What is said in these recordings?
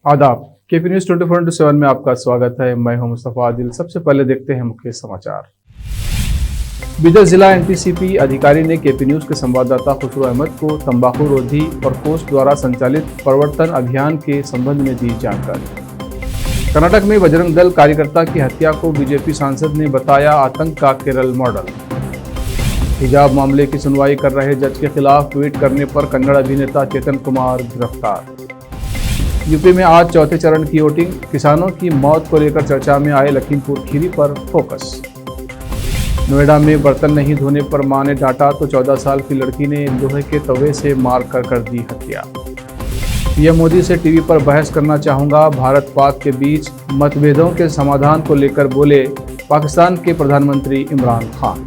आदाब। KP news 24/7 में आपका स्वागत है। मैं हूं मुस्तफा आदिल। सबसे पहले देखते हैं मुख्य समाचार। बिदर जिला एनटीसीपी अधिकारी ने केपी न्यूज के संवाददाता खुसरो अहमद को तंबाकू रोधी प्रकोष्ठ द्वारा संचालित प्रवर्तन अभियान के संबंध में दी जानकारी। कर्नाटक में बजरंग दल कार्यकर्ता की हत्या को बीजेपी सांसद ने बताया आतंक का केरल मॉडल। हिजाब मामले की सुनवाई कर रहे जज के खिलाफ ट्वीट करने पर कन्नड़ अभिनेता चेतन कुमार गिरफ्तार। यूपी में आज चौथे चरण की वोटिंग। किसानों की मौत को लेकर चर्चा में आए लखीमपुर खीरी पर फोकस। नोएडा में बर्तन नहीं धोने पर मां ने डांटा तो 14 साल की लड़की ने लोहे के तवे से मारकर कर दी हत्या। पीएम मोदी से टीवी पर बहस करना चाहूंगा। भारत पाक के बीच मतभेदों के समाधान को लेकर बोले पाकिस्तान के प्रधानमंत्री इमरान खान।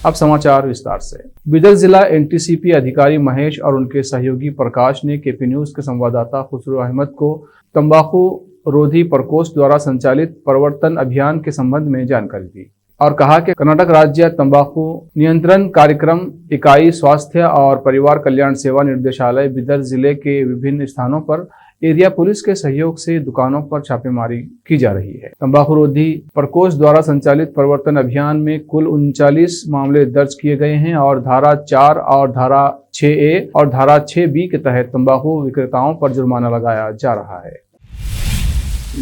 अब समाचार विस्तार से। बिदर जिला एनटीसीपी अधिकारी महेश और उनके सहयोगी प्रकाश ने केपी न्यूज के संवाददाता खुसरो अहमद को तंबाकू रोधी प्रकोष्ठ द्वारा संचालित प्रवर्तन अभियान के संबंध में जानकारी दी और कहा कि कर्नाटक राज्य तंबाकू नियंत्रण कार्यक्रम इकाई स्वास्थ्य और परिवार कल्याण सेवा निर्देशालय बिदर जिले के विभिन्न स्थानों पर एरिया पुलिस के सहयोग से दुकानों पर छापेमारी की जा रही है। तंबाकू रोधी प्रकोष्ठ द्वारा संचालित प्रवर्तन अभियान में कुल 39 मामले दर्ज किए गए हैं और धारा 4 और धारा 6A और धारा 6B के तहत तंबाकू विक्रेताओं पर जुर्माना लगाया जा रहा है।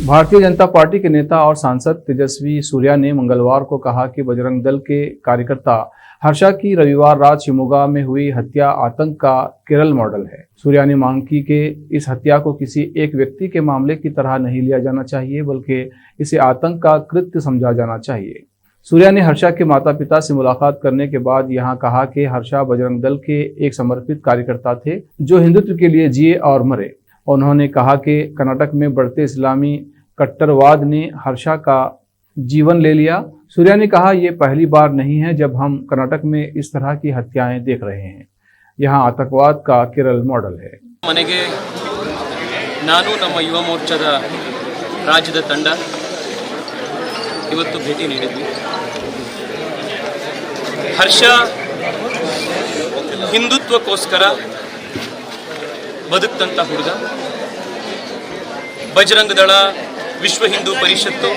भारतीय जनता पार्टी के नेता और सांसद तेजस्वी सूर्या ने मंगलवार को कहा कि बजरंग दल के कार्यकर्ता हर्षा की रविवार रात शिमोगा में हुई हत्या आतंक का केरल मॉडल है। सूर्या ने मांग की कि इस हत्या को किसी एक व्यक्ति के मामले की तरह नहीं लिया जाना चाहिए, बल्कि इसे आतंक का कृत्य समझा जाना चाहिए। सूर्या ने हर्षा के माता पिता से मुलाकात करने के बाद यहां कहा कि हर्षा बजरंग दल के एक समर्पित कार्यकर्ता थे जो हिंदुत्व के लिए जिए और मरे। उन्होंने कहा कि कर्नाटक में बढ़ते इस्लामी कट्टरवाद ने हर्षा का जीवन ले लिया। सूर्या ने कहा यह पहली बार नहीं है जब हम कर्नाटक में इस तरह की हत्याएं देख रहे हैं। यहाँ आतंकवाद का केरल मॉडल है। ಮನೆಗೆ ನಾನು ನಮ್ಮ ಯುವ ಮೋರ್ಚಾದ ರಾಜ್ಯದ ತಂಡ ಇವತ್ತು ಭೇಟಿ ನೀಡಿದ್ವಿ। ಹರ್ಷ ಹಿಂದುತ್ವಕ್ಕೋಸ್ಕರ ಬದುಕಂತ ಹುಡುಗ। ಬಜರಂಗ ದಳ, ವಿಶ್ವ ಹಿಂದೂ ಪರಿಷತ್ತು,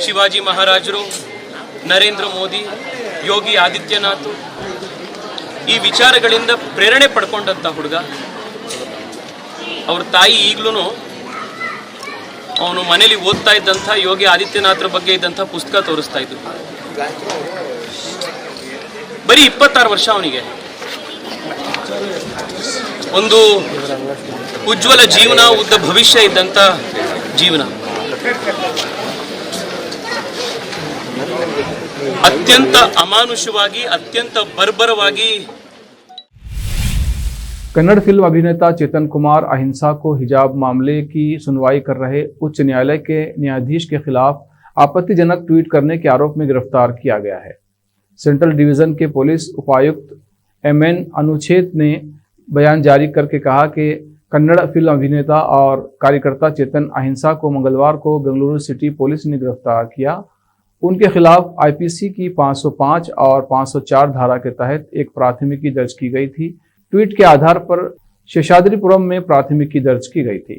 ಶಿವಾಜಿ ಮಹಾರಾಜರು, ನರೇಂದ್ರ ಮೋದಿ, ಯೋಗಿ ಆದಿತ್ಯನಾಥ್ ಈ ವಿಚಾರಗಳಿಂದ ಪ್ರೇರಣೆ ಪಡ್ಕೊಂಡಂತ ಹುಡುಗ। ಅವ್ರ ತಾಯಿ ಈಗಲೂ ಅವನು ಮನೇಲಿ ಓದ್ತಾ ಇದ್ದಂಥ ಯೋಗಿ ಆದಿತ್ಯನಾಥ್ರ ಬಗ್ಗೆ ಇದ್ದಂಥ ಪುಸ್ತಕ ತೋರಿಸ್ತಾ ಇದ್ರು। ಬರೀ 26 ವರ್ಷ ಅವನಿಗೆ ಒಂದು ಉಜ್ವಲ ಜೀವನ, ಉದ್ದ ಭವಿಷ್ಯ ಇದ್ದಂಥ ಜೀವನ अत्यंत अमानुषವಾಗಿ, अत्यंत बर्बरವಾಗಿ। कन्नड़ फिल्म अभिनेता चेतन कुमार अहिंसा को हिजाब मामले की सुनवाई कर रहे उच्च न्यायालय के न्यायाधीश के खिलाफ आपत्तिजनक ट्वीट करने के आरोप में गिरफ्तार किया गया है। सेंट्रल डिवीजन के पुलिस उपायुक्त MN अनुच्छेद ने बयान जारी करके कहा कि कन्नड़ फिल्म अभिनेता और कार्यकर्ता चेतन अहिंसा को मंगलवार को बेंगलुरु सिटी पुलिस ने गिरफ्तार किया। उनके खिलाफ IPC की 505 और 504 धारा के तहत एक प्राथमिकी दर्ज की गई थी। ट्वीट के आधार पर शेषाद्रीपुरम में प्राथमिकी दर्ज की गई थी।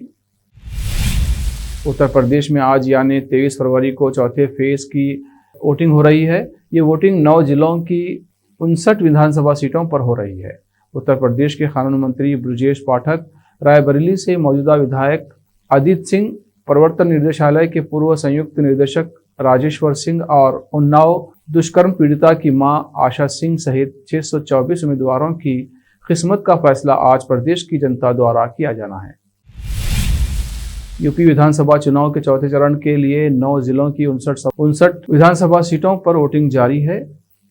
उत्तर प्रदेश में आज यानी 23 फरवरी को चौथे फेज की वोटिंग हो रही है। ये वोटिंग 9 जिलों की 59 विधानसभा सीटों पर हो रही है। उत्तर प्रदेश के कानून मंत्री ब्रजेश पाठक, रायबरेली से मौजूदा विधायक आदित्य सिंह, प्रवर्तन निदेशालय के पूर्व संयुक्त निदेशक राजेश्वर सिंह और उन्नाव दुष्कर्म पीड़िता की मां आशा सिंह सहित 624 उम्मीदवारों की किस्मत का फैसला आज प्रदेश की जनता द्वारा किया जाना है। यूपी विधानसभा चुनाव के चौथे चरण के लिए 9 जिलों की 59 विधानसभा सीटों पर वोटिंग जारी है।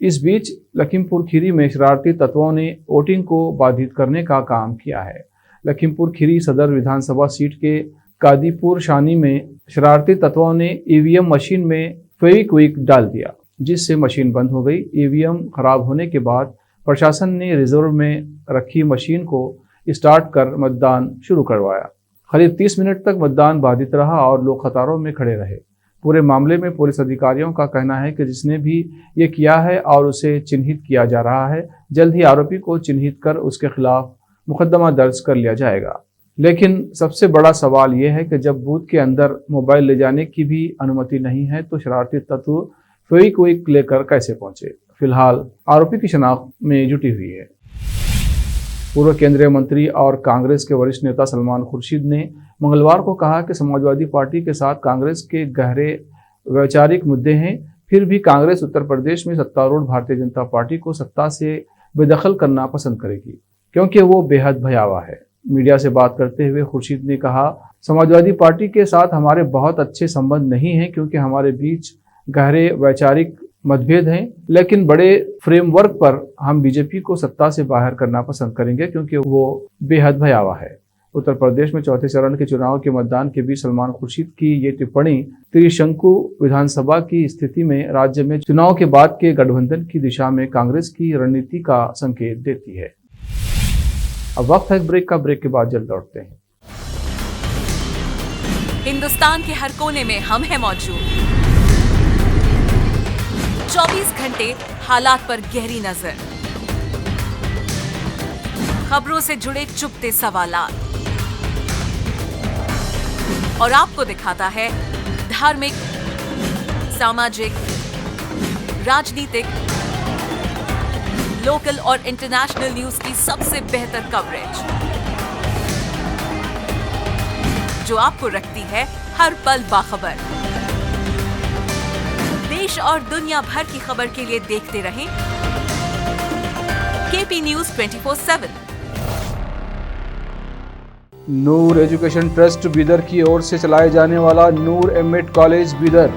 इस बीच लखीमपुर खीरी में शरारती तत्वों ने वोटिंग को बाधित करने का काम किया है। लखीमपुर खीरी सदर विधानसभा सीट के कादीपुर शानी में शरारती तत्वों ने EVM मशीन में फेविक्विक डाल दिया, जिससे मशीन बंद हो गई। EVM खराब होने के बाद प्रशासन ने रिजर्व में रखी मशीन को स्टार्ट कर मतदान शुरू करवाया। करीब 30 मिनट तक मतदान बाधित रहा और लोग कतारों में खड़े रहे। पूरे मामले में पुलिस अधिकारियों का कहना है कि जिसने भी ये किया है और उसे चिन्हित किया जा रहा है, जल्द ही आरोपी को चिन्हित कर उसके खिलाफ मुकदमा दर्ज कर लिया जाएगा। लेकिन सबसे बड़ा सवाल यह है कि जब बूथ के अंदर मोबाइल ले जाने की भी अनुमति नहीं है तो शरारती तत्व फेविक्विक लेकर कैसे पहुंचे। फिलहाल आरोपी की शनाख्त में जुटी हुई है। पूर्व केंद्रीय मंत्री और कांग्रेस के वरिष्ठ नेता सलमान खुर्शीद ने मंगलवार को कहा कि समाजवादी पार्टी के साथ कांग्रेस के गहरे वैचारिक मुद्दे हैं, फिर भी कांग्रेस उत्तर प्रदेश में सत्तारूढ़ भारतीय जनता पार्टी को सत्ता से बेदखल करना पसंद करेगी क्योंकि वो बेहद भयावह है। मीडिया से बात करते हुए खुर्शीद ने कहा, समाजवादी पार्टी के साथ हमारे बहुत अच्छे संबंध नहीं हैं क्योंकि हमारे बीच गहरे वैचारिक मतभेद हैं, लेकिन बड़े फ्रेमवर्क पर हम बीजेपी को सत्ता से बाहर करना पसंद करेंगे क्योंकि वो बेहद भयावह है। उत्तर प्रदेश में चौथे चरण के चुनाव के मतदान के बीच सलमान खुर्शीद की ये टिप्पणी त्रिशंकु विधानसभा की स्थिति में राज्य में चुनाव के बाद के गठबंधन की दिशा में कांग्रेस की रणनीति का संकेत देती है। अब वक्त है ब्रेक का। ब्रेक के बाद जल्द लौटते हैं। हिंदुस्तान के हर कोने में हम हैं मौजूद। 24 घंटे हालात पर गहरी नजर, खबरों से जुड़े चुपते सवालात और आपको दिखाता है धार्मिक, सामाजिक, राजनीतिक, लोकल और इंटरनेशनल न्यूज की सबसे बेहतर कवरेज जो आपको रखती है हर पल बाखबर। देश और दुनिया भर की खबर के लिए देखते रहें KP news 24/7। Noor education trust Bidar की ओर से चलाए जाने वाला Noor M Ed college Bidar,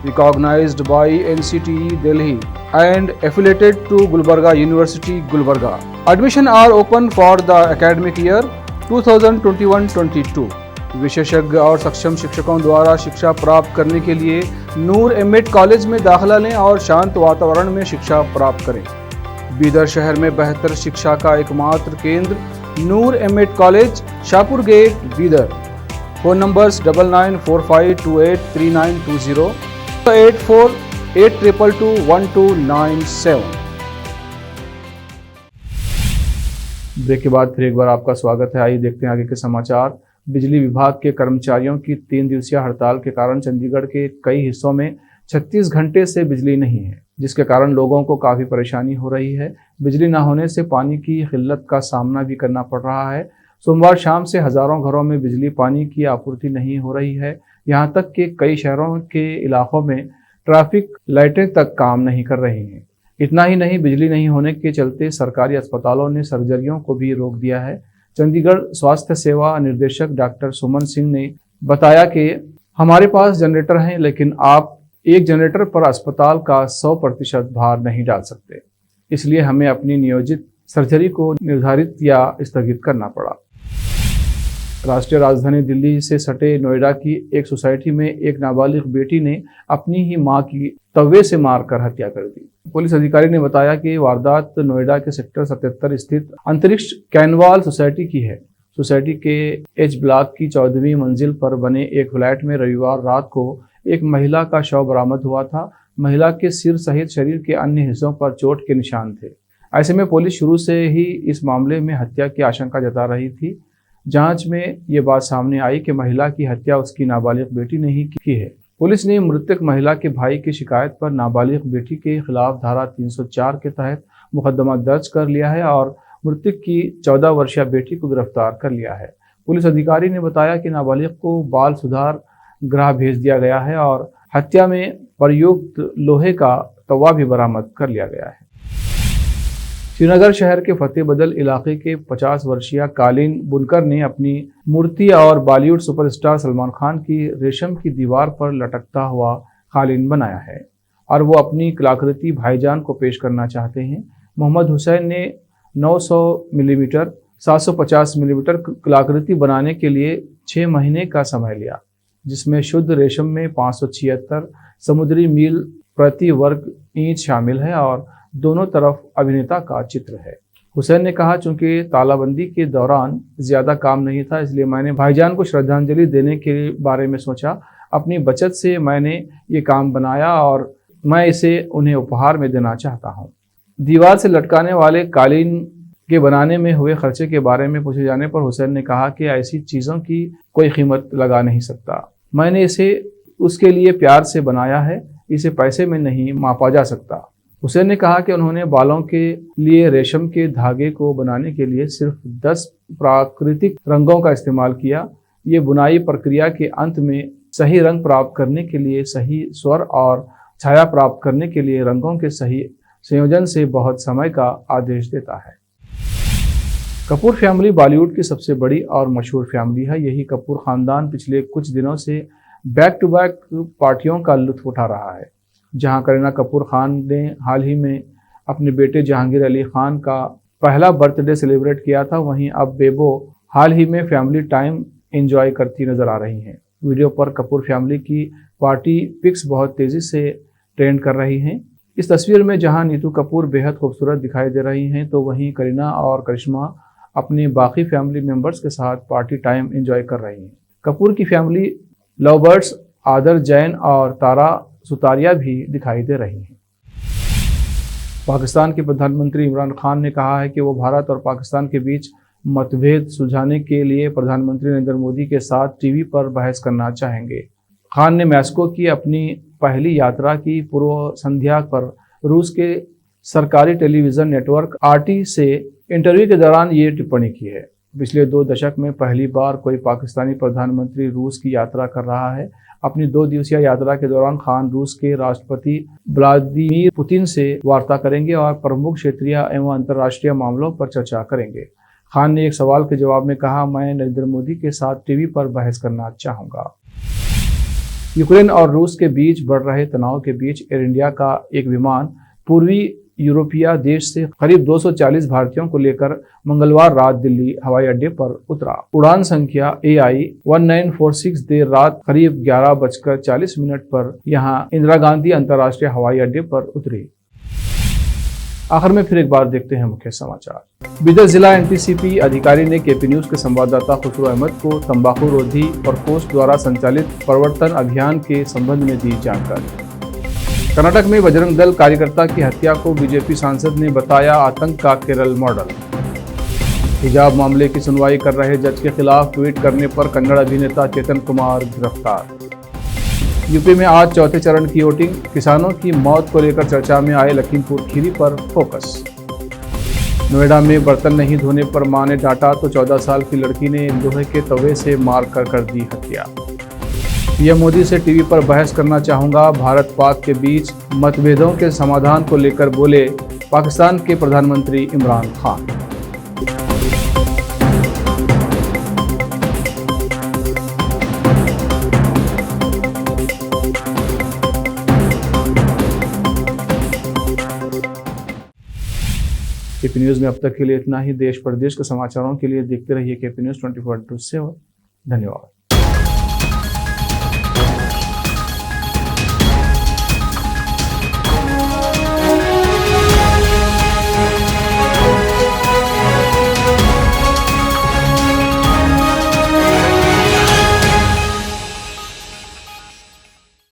recognised by NCTE Delhi and affiliated to Gulbarga University, Gulbarga. Admission are open for the academic year 2021-22. विशेषज्ञ और सक्षम शिक्षकों द्वारा शिक्षा प्राप्त करने के लिए नूर एमएड कॉलेज में दाखिला लें और शांत वातावरण में शिक्षा प्राप्त करें। बीदर शहर में बेहतर शिक्षा का एकमात्र केंद्र Noor M Ed college, Shahpur gate, Bidar. Phone numbers 9945283920, 8482221297। Break के बाद फिर एक बार आपका स्वागत है। आइए देखते हैं आगे के समाचार। बिजली विभाग के कर्मचारियों की 3 दिवसीय हड़ताल के कारण चंडीगढ़ के कई हिस्सों में 36 घंटे से बिजली नहीं है, जिसके कारण लोगों को काफ़ी परेशानी हो रही है। बिजली न होने से पानी की किल्लत का सामना भी करना पड़ रहा है। सोमवार शाम से हज़ारों घरों में बिजली पानी की आपूर्ति नहीं हो रही है। यहाँ तक कि कई शहरों के इलाकों में ट्रैफिक लाइटें तक काम नहीं कर रही हैं। इतना ही नहीं, बिजली नहीं होने के चलते सरकारी अस्पतालों ने सर्जरियों को भी रोक दिया है। चंडीगढ़ स्वास्थ्य सेवा निदेशक डॉक्टर सुमन सिंह ने बताया कि हमारे पास जनरेटर हैं, लेकिन आप एक जनरेटर पर अस्पताल का 100% भार नहीं डाल सकते, इसलिए हमें अपनी नियोजित सर्जरी को निर्धारित या स्थगित करना पड़ा। राष्ट्रीय राजधानी दिल्ली से सटे नोएडा की एक सोसाइटी में एक नाबालिग बेटी ने अपनी ही मां की तवे से मारकर हत्या कर दी। पुलिस अधिकारी ने बताया कि वारदात नोएडा के सेक्टर 77 स्थित अंतरिक्ष कैनवाल सोसाइटी की है। सोसाइटी के एच ब्लॉक की 14वीं मंजिल पर बने एक फ्लैट में रविवार रात को एक महिला का शव बरामद हुआ था। महिला के सिर सहित शरीर के अन्य हिस्सों पर चोट के निशान थे। ऐसे में पुलिस शुरू से ही इस मामले में हत्या की आशंका जता रही थी। जांच में ये बात सामने आई कि महिला की हत्या उसकी नाबालिग बेटी ने ही की है। पुलिस ने मृतक महिला के भाई की शिकायत पर नाबालिग बेटी के खिलाफ धारा 304 के तहत मुकदमा दर्ज कर लिया है और मृतक की 14 वर्षीय बेटी को गिरफ्तार कर लिया है। पुलिस अधिकारी ने बताया कि नाबालिग को बाल सुधार गृह भेज दिया गया है और हत्या में प्रयुक्त लोहे का तवा भी बरामद कर लिया गया है। श्रीनगर शहर के फतेह बदल इलाके के 50 वर्षीय कालीन बुनकर ने अपनी मूर्ति और बॉलीवुड सुपरस्टार सलमान खान की रेशम की दीवार पर लटकता हुआ कालीन बनाया है और वो अपनी कलाकृति भाईजान को पेश करना चाहते हैं। मोहम्मद हुसैन ने 900 मिलीमीटर 750 मिलीमीटर कलाकृति बनाने के लिए 6 महीने का समय लिया, जिसमें शुद्ध रेशम में 576 समुद्री मील प्रति वर्ग इंच शामिल है और दोनों तरफ अभिनेता का चित्र है। हुसैन ने कहा, चूंकि तालाबंदी के दौरान ज़्यादा काम नहीं था, इसलिए मैंने भाईजान को श्रद्धांजलि देने के बारे में सोचा। अपनी बचत से मैंने ये काम बनाया और मैं इसे उन्हें उपहार में देना चाहता हूँ। दीवार से लटकाने वाले कालीन के बनाने में हुए खर्चे के बारे में पूछे जाने पर हुसैन ने कहा कि ऐसी चीज़ों की कोई कीमत लगा नहीं सकता। मैंने इसे उसके लिए प्यार से बनाया है, इसे पैसे में नहीं मापा जा सकता। हुसैन ने कहा कि उन्होंने बालों के लिए रेशम के धागे को बनाने के लिए सिर्फ 10 प्राकृतिक रंगों का इस्तेमाल किया। ये बुनाई प्रक्रिया के अंत में सही रंग प्राप्त करने के लिए, सही स्वर और छाया प्राप्त करने के लिए रंगों के सही संयोजन से बहुत समय का आदेश देता है। कपूर फैमिली बॉलीवुड की सबसे बड़ी और मशहूर फैमिली है। यही कपूर खानदान पिछले कुछ दिनों से बैक टू बैक पार्टियों का लुत्फ उठा रहा है। जहां करीना कपूर खान ने हाल ही में अपने बेटे जहांगीर अली खान का पहला बर्थडे सेलिब्रेट किया था, वहीं अब बेबो हाल ही में फैमिली टाइम एंजॉय करती नजर आ रही हैं। वीडियो पर कपूर फैमिली की पार्टी पिक्स बहुत तेजी से ट्रेंड कर रही हैं। इस तस्वीर में जहां नीतू कपूर बेहद खूबसूरत दिखाई दे रही हैं, तो वहीं करीना और करिश्मा अपने बाकी फैमिली मेंबर्स के साथ पार्टी टाइम एंजॉय कर रही हैं। कपूर की फैमिली लवबर्ड्स आदर जैन और तारा सुतारिया भी दिखाई दे रही हैं। पाकिस्तान के प्रधानमंत्री इमरान खान ने कहा है कि वो भारत और पाकिस्तान के बीच मतभेद सुलझाने के लिए प्रधानमंत्री नरेंद्र मोदी के साथ टीवी पर बहस करना चाहेंगे। खान ने मैस्को की अपनी पहली यात्रा की पूर्व संध्या पर रूस के सरकारी टेलीविजन नेटवर्क RT से इंटरव्यू के दौरान ये टिप्पणी की है। पिछले 2 दशक में पहली बार कोई पाकिस्तानी प्रधानमंत्री रूस की यात्रा कर रहा है। अपनी 2 दिवसीय यात्रा के दौरान खान रूस के राष्ट्रपति व्लादिमीर पुतिन से वार्ता करेंगे और प्रमुख क्षेत्रीय एवं अंतर्राष्ट्रीय मामलों पर चर्चा करेंगे। खान ने एक सवाल के जवाब में कहा, मैं नरेंद्र मोदी के साथ टीवी पर बहस करना चाहूँगा। यूक्रेन और रूस के बीच बढ़ रहे तनाव के बीच एयर इंडिया का एक विमान पूर्वी यूरोपीय देश से करीब 240 भारतीयों को लेकर मंगलवार रात दिल्ली हवाई अड्डे पर उतरा। उड़ान संख्या AI 1946 देर रात करीब 11:40 पर यहां इंदिरा गांधी अंतर्राष्ट्रीय हवाई अड्डे पर उतरी। आखिर में फिर एक बार देखते हैं मुख्य समाचार। बीदर जिला NTCP अधिकारी ने KP न्यूज के संवाददाता खुसरो अहमद को तंबाकू रोधी प्रकोष्ठ द्वारा संचालित प्रवर्तन अभियान के संबंध में दी जानकारी। कर्नाटक में बजरंग दल कार्यकर्ता की हत्या को BJP सांसद ने बताया आतंक का केरल मॉडल। हिजाब मामले की सुनवाई कर रहे जज के खिलाफ ट्वीट करने पर कन्नड़ अभिनेता चेतन कुमार गिरफ्तार। यूपी में आज चौथे चरण की वोटिंग। किसानों की मौत को लेकर चर्चा में आए लखीमपुर खीरी पर फोकस। नोएडा में बर्तन नहीं धोने पर मां ने डांटा तो 14 साल की लड़की ने लोहे के तवे से मार कर दी हत्या। पीएम मोदी से टीवी पर बहस करना चाहूंगा। भारत पाक के बीच मतभेदों के समाधान को लेकर बोले पाकिस्तान के प्रधानमंत्री इमरान खान। KP न्यूज में अब तक के लिए इतना ही। देश प्रदेश के समाचारों के लिए देखते रहिए KP न्यूज 24/7। धन्यवाद।